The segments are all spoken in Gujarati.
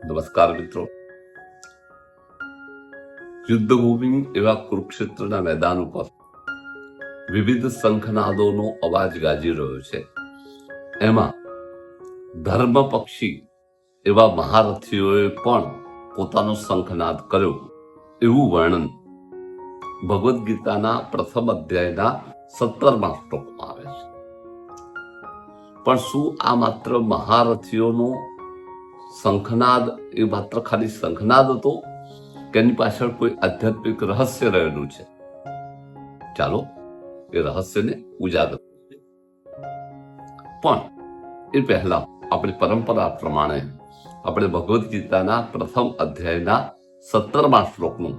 નમસ્કાર મિત્રો. યુદ્ધભૂમિ એવા કુરુક્ષેત્રના મેદાન ઉપર વિવિધ શંખનાદોનો અવાજ ગાજી રહ્યો છે. એમાં ધર્મ પક્ષી એવા મહારથીઓએ પણ પોતાનો શંખનાદ કર્યો એવું વર્ણન ભગવદ્ ગીતાના પ્રથમ અધ્યાયના 17મા શ્લોકમાં આવે છે. પણ શું આ માત્ર મહારથીઓનો શંખનાદ એ માત્ર ખાલી શંખનાદ હતો કે એની પાછળ કોઈ આધ્યાત્મિક રહસ્ય રહેલું છે? ચાલો એ રહસ્યને ઉજાગર કરીએ. પણ એ પહેલા આપણી પરંપરા પ્રમાણે આપણે ભગવદ્ ગીતાના પ્રથમ અધ્યાયના 17મા શ્લોકનું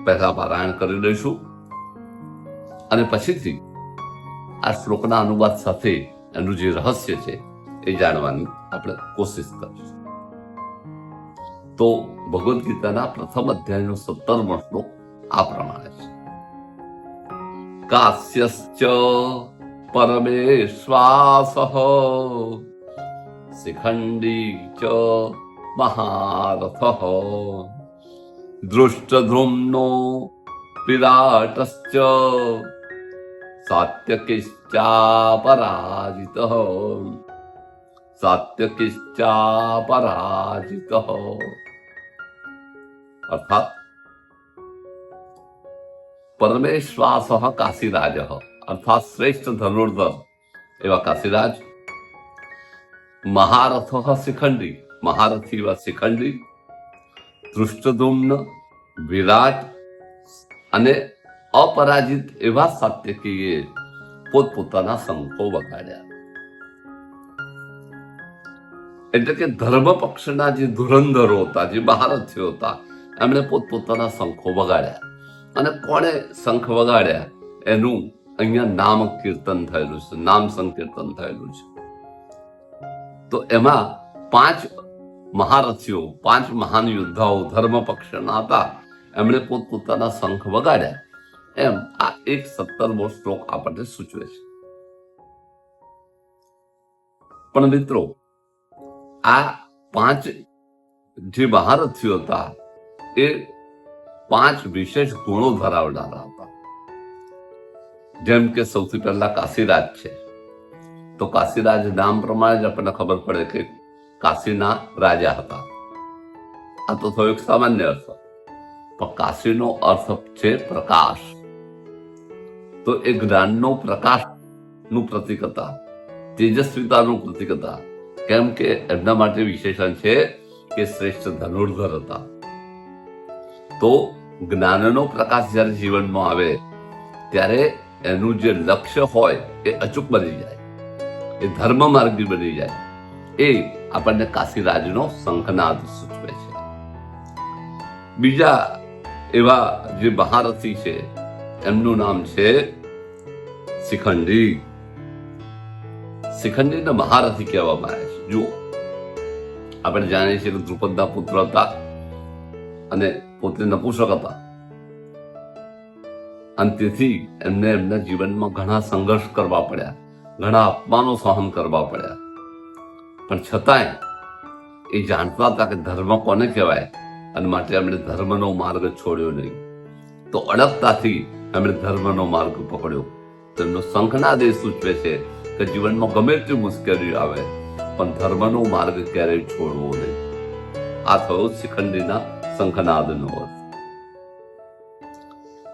પહેલા પારાયણ કરી લઈશું અને પછીથી આ શ્લોકના અનુવાદ સાથે એનું જે રહસ્ય છે એ જાણવાની આપણે કોશિશ કરીશું. તો ભગવદ્ ગીતાના પ્રથમ અધ્યાયનો 17મો શ્લોક આ પ્રમાણે છે. કાસ્યશ્ચ પરમેશ્વાસઃ શિખંડી ચ મહારથઃ દૃષ્ટધ્રુમ્નો વિરાટશ્ચ સાત્યકિશ્ચાપરાજિતઃ સાત્યકિશ્ચાપરાજિતઃ. અર્થાત પરમેશ્વાસઃ કાશીરાજ અર્થાત શ્રેષ્ઠ ધનુર્ધર એવા કાશીરાજ, મહારથઃ શિખંડી મહારથી એવા શિખંડી, દૃષ્ટધુમ્ન વિરાટ અને અપરાજિત એવા સાત્યકીએ પોતપોતાના શંખો વગાડ્યા. એટલે કે ધર્મ પક્ષના જે ધુરંધરો હતા, જે મહારથીઓ હતા, એમણે પોતપોતાના શંખો વગાડ્યા. અને કોણે શંખ વગાડ્યા એનું અહીંયા નામ કીર્તન થયેલું છે, નામ સંકીર્તન થયેલું છે. તો એમાં 5 મહારથીઓ, 5 મહાન યોદ્ધાઓ ધર્મ પક્ષના હતા, એમણે પોતપોતાના શંખ વગાડ્યા એમ આ 17મો શ્લોક આપણને સૂચવે છે. પણ મિત્રો, આ 5 જે મહારથીઓ હતા એ 5 વિશેષ ગુણો ધરાવનારા હતા. જેમ કે સૌથી પહેલા કાશીરાજ છે. તો કાશીરાજ નામ પ્રમાણે જ આપણને ખબર પડે કે કાશીના રાજા હતા. આ તો થયો એક સામાન્ય અર્થ, પણ કાશીનો અર્થ છે પ્રકાશ. તો એ જ્ઞાનનો પ્રકાશનું પ્રતીક હતા, તેજસ્વીતાનું પ્રતીક હતા. કેમ કે એમના માટે વિશેષણ છે કે શ્રેષ્ઠ ધનુર્ધર હતા. તો જ્ઞાનનો પ્રકાશ જ્યારે જીવનમાં આવે ત્યારે એનું જે લક્ષ્ય હોય એ અચૂક બની જાય, એ ધર્મ માર્ગી બની જાય. એ આપણને કાશીરાજનો શંખનાદ સૂચવે છે. બીજા એવા જે મહારથી છે એમનું નામ છે શિખંડી. શિખંડીને મહારથી કહેવામાં આવે છે. જુઓ, આપણે જાણીએ છીએ કે દ્રુપદના પુત્ર હતા અને પોતે નપુંસક હતા, અને તેથી એમને એમના જીવનમાં ઘણા સંઘર્ષ કરવા પડ્યા, ઘણા અપમાનો સહન કરવા પડ્યા. પણ છતાંય એ જાણતા હતા કે ધર્મ કોને કહેવાય, અને માટે એમણે ધર્મનો માર્ગ છોડ્યો નહીં. તો અડગતાથી એમણે ધર્મનો માર્ગ પકડ્યો. તેમનો શંખનાદ એ સૂચવે છે કે જીવનમાં ગમે તેટલી મુશ્કેલીઓ આવે પણ ધર્મનો માર્ગ ક્યારેય છોડવો નહીં. આ થયો શિખંડીના શંખનાદનો અર્થ.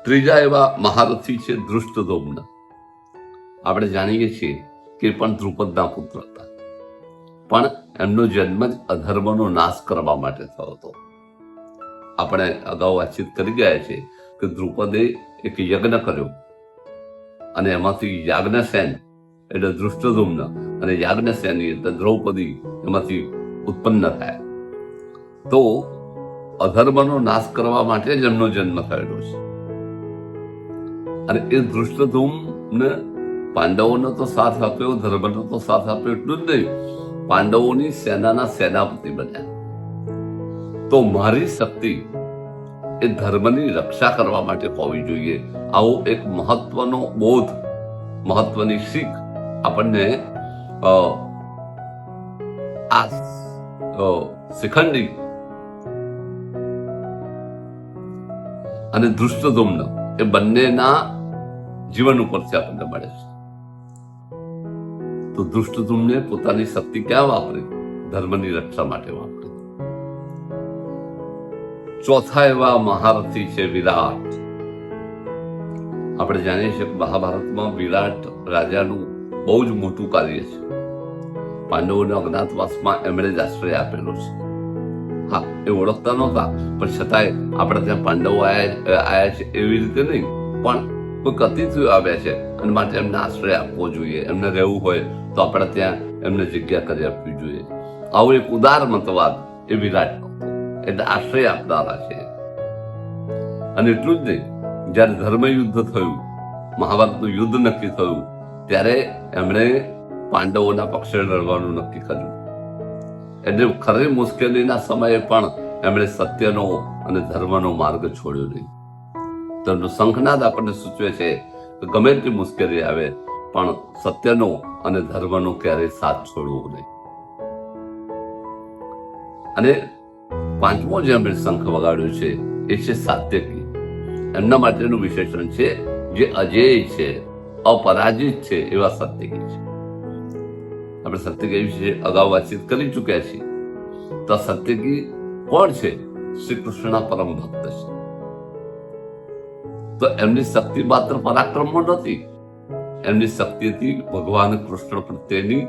ત્રીજા એવા મહારથી છે દૃષ્ટધુમ્ન. આપણે જાણીએ છીએ કે પણ દ્રુપદના પુત્ર હતા, પણ એમનો જન્મ જ અધર્મનો નાશ કરવા માટે થયો હતો. આપણે અગાઉ વાતચીત કરી ગયા છે કે દ્રુપદે એક યજ્ઞ કર્યો અને એમાંથી યાજ્ઞસેન એટલે દૃષ્ટધુમ્ન અને યાજ્ઞસેની એટલે દ્રૌપદી એમાંથી ઉત્પન્ન થયા. તો અધર્મનો નાશ કરવા માટે જ એમનો જન્મ થયેલો છે. અને એ દૃષ્ટધુમ્ન પાંડવોનો તો સાથ આપ્યો, ધર્મનો તો સાથ આપ્યો, એટલું જ નહીં, પાંડવોની સેનાના સેનાપતિ બન્યા. તો મારી શક્તિ એ ધર્મની રક્ષા કરવા માટે હોવી જોઈએ. આવો એક મહત્વનો બોધ, મહત્વની શીખ આપણને આ શિખંડી અને ધૃષ્ટદ્યુમ્ન એ બંનેના જીવન ઉપરથી આપણને મળે છે. તો ધૃષ્ટદ્યુમ્ને પોતાની શક્તિ ક્યાં વાપરી? ધર્મની રક્ષા માટે વાપરી. ચોથા એવા મહારથી છે વિરાટ. આપણે જાણીએ છીએ કે મહાભારતમાં વિરાટ રાજાનું બહુ જ મોટું કાર્ય છે. પાંડવોને અજ્ઞાતવાસમાં એમણે જ આશ્રય આપેલો છે. હા, એ ઓળખતા નહોતા, પણ છતાંય આપણે ત્યાં પાંડવો આયા છે એવી રીતે નહીં, પણ કોઈક અતિથિઓ આવ્યા છે અને માટે એમને આશ્રય આપવો જોઈએ. એમને રહેવું હોય તો આપણે ત્યાં એમને જગ્યા કરી આપવી જોઈએ. આવો એક ઉદાર મતવાદ એ વિરાટ એટલે આશ્રય આપનારા છે. અને એટલું જ નહીં, જયારે ધર્મયુદ્ધ થયું, મહાભારતનું યુદ્ધ નક્કી થયું, ત્યારે એમણે પાંડવોના પક્ષે લડવાનું નક્કી કર્યું. એટલે ખરી મુશ્કેલીના સમયે પણ એમણે સત્યનો અને ધર્મનો માર્ગ છોડ્યો નહીં. તેમનો શંખનાદ આપણને સૂચવે છે કે ગમે તેટલી મુશ્કેલી આવે પણ સત્યનો અને ધર્મનો ક્યારેય સાથ છોડવો નહીં. અને પાંચમો જે એમણે શંખ વગાડ્યો છે એ છે સાત્યકી. એમના માટેનું વિશેષણ છે જે અજેય છે, અપરાજિત છે એવા સાત્યકી છે. આપણે સત્યકી વિશે અગાઉ વાતચીત કરી ચૂક્યા છીએ. તો સત્યકી કોણ છે? શ્રી કૃષ્ણના પરમ ભક્ત છે. તો એમની શક્તિ માત્ર પરાક્રમમાં નથી, એમની શક્તિ હતી ભગવાન કૃષ્ણ પ્રત્યેની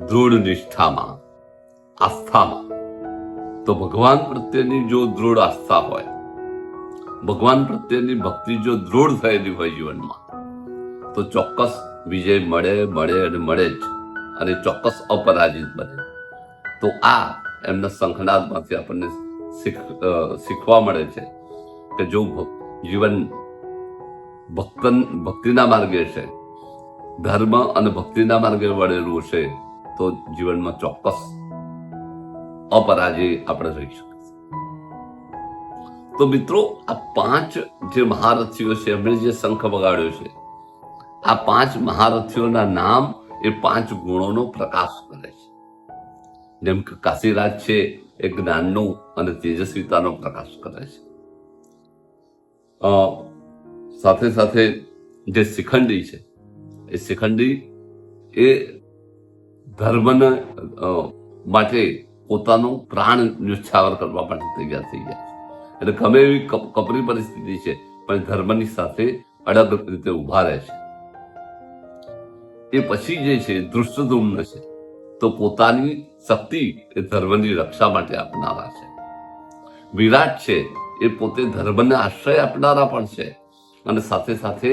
દૃઢ નિષ્ઠામાં, આસ્થામાં. તો ભગવાન પ્રત્યેની જો દૃઢ આસ્થા હોય, ભગવાન પ્રત્યેની ભક્તિ જો દૃઢ થયેલી હોય જીવનમાં, તો ચોક્કસ વિજય મળે અને મળે જ, અને ચોક્કસ અપરાજિત બને. તો આ એમના શંખનાદમાંથી આપણને શીખવા મળે છે કે જો જીવન ભક્તિના માર્ગે છે, ધર્મ અને ભક્તિના માર્ગે વળેલું છે, તો જીવનમાં ચોક્કસ અપરાજય આપણે રહી શકીએ. તો મિત્રો, આ પાંચ જે મહારથીઓ છે એમણે જે શંખ વગાડ્યો છે, આ પાંચ મહારથીઓના નામ એ પાંચ ગુણોનો પ્રકાશ કરે છે. જેમ કે કાશીરાજ છે એ જ્ઞાનનો અને તેજસ્વીતાનો પ્રકાશ કરે છે. સાથે સાથે જે શિખંડી છે, એ શિખંડી એ ધર્મના માટે પોતાનો પ્રાણ ન્યોછાવર કરવા માટે તૈયાર થઈ જાય છે. એટલે ગમે એવી કપરી પરિસ્થિતિ છે પણ ધર્મની સાથે અડગ રીતે ઉભા રહે છે. એ પછી જે છે ધૃષ્ટદ્યુમ્ન છે, તો પોતાની શક્તિ એ ધર્મની રક્ષા માટે આપનારા છે. વિરાટ છે એ પોતે ધર્મને આશ્રય આપનારા પણ છે, અને સાથે સાથે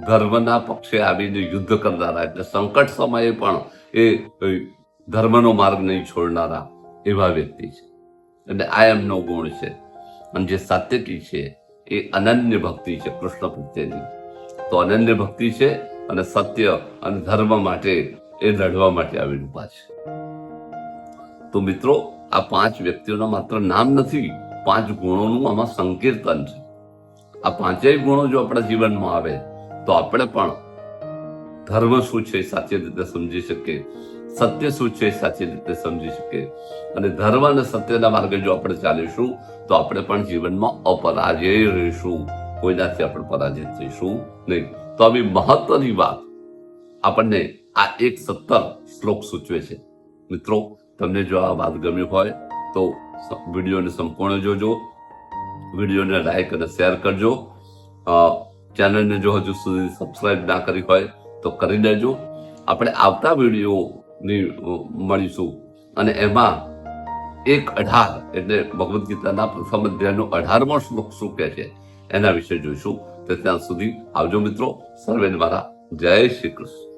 ધર્મના પક્ષે આવીને યુદ્ધ કરનારા, એટલે સંકટ સમયે પણ એ ધર્મનો માર્ગ નહીં છોડનારા એવા વ્યક્તિ છે. એટલે આ એમનો ગુણ છે. અને જે સાત્યકી છે એ અનન્ય ભક્તિ છે કૃષ્ણ પ્રત્યેની. તો અનન્ય ભક્તિ છે અને સત્ય અને ધર્મ માટે એ લડવા માટે આવેલું ઉભા છે. તો મિત્રો, આ પાંચ વ્યક્તિઓના માત્ર નામ નથી, પાંચ ગુણોનું આમાં સંકીર્તન છે. આ પાંચેય ગુણો જો આપણા જીવનમાં આવે તો આપણે પણ ધર્મ શું છે સાચી રીતે સમજી શકીએ, સત્ય શું છે સાચી રીતે સમજી શકીએ, અને ધર્મ અને સત્યના માર્ગે જો આપણે ચાલીશું તો આપણે પણ જીવનમાં અપરાજય રહીશું, કોઈનાથી આપણે પરાજિત થઈશું નહીં. તો આવી મહત્વની વાત આપણને આ 1:17 શ્લોક સૂચવે છે. મિત્રો, તમને જો આ વાત ગમી હોય તો વિડીયોને સંપૂર્ણ જોજો, વિડીયોને લાઈક અને શેર કરજો. ચેનલને જો હજુ સુધી સબસ્ક્રાઇબ ના કરી હોય તો કરી દેજો. આપણે આવતા વિડીયોની મળીશું અને એમાં 1:18 એટલે ભગવદ્ ગીતાના પ્રથમ અધ્યાયનો 18મો શ્લોક શું કહે છે એના વિશે જોઈશું. તો ત્યાં સુધી આવજો મિત્રો. સર્વેને મારા જય શ્રી કૃષ્ણ.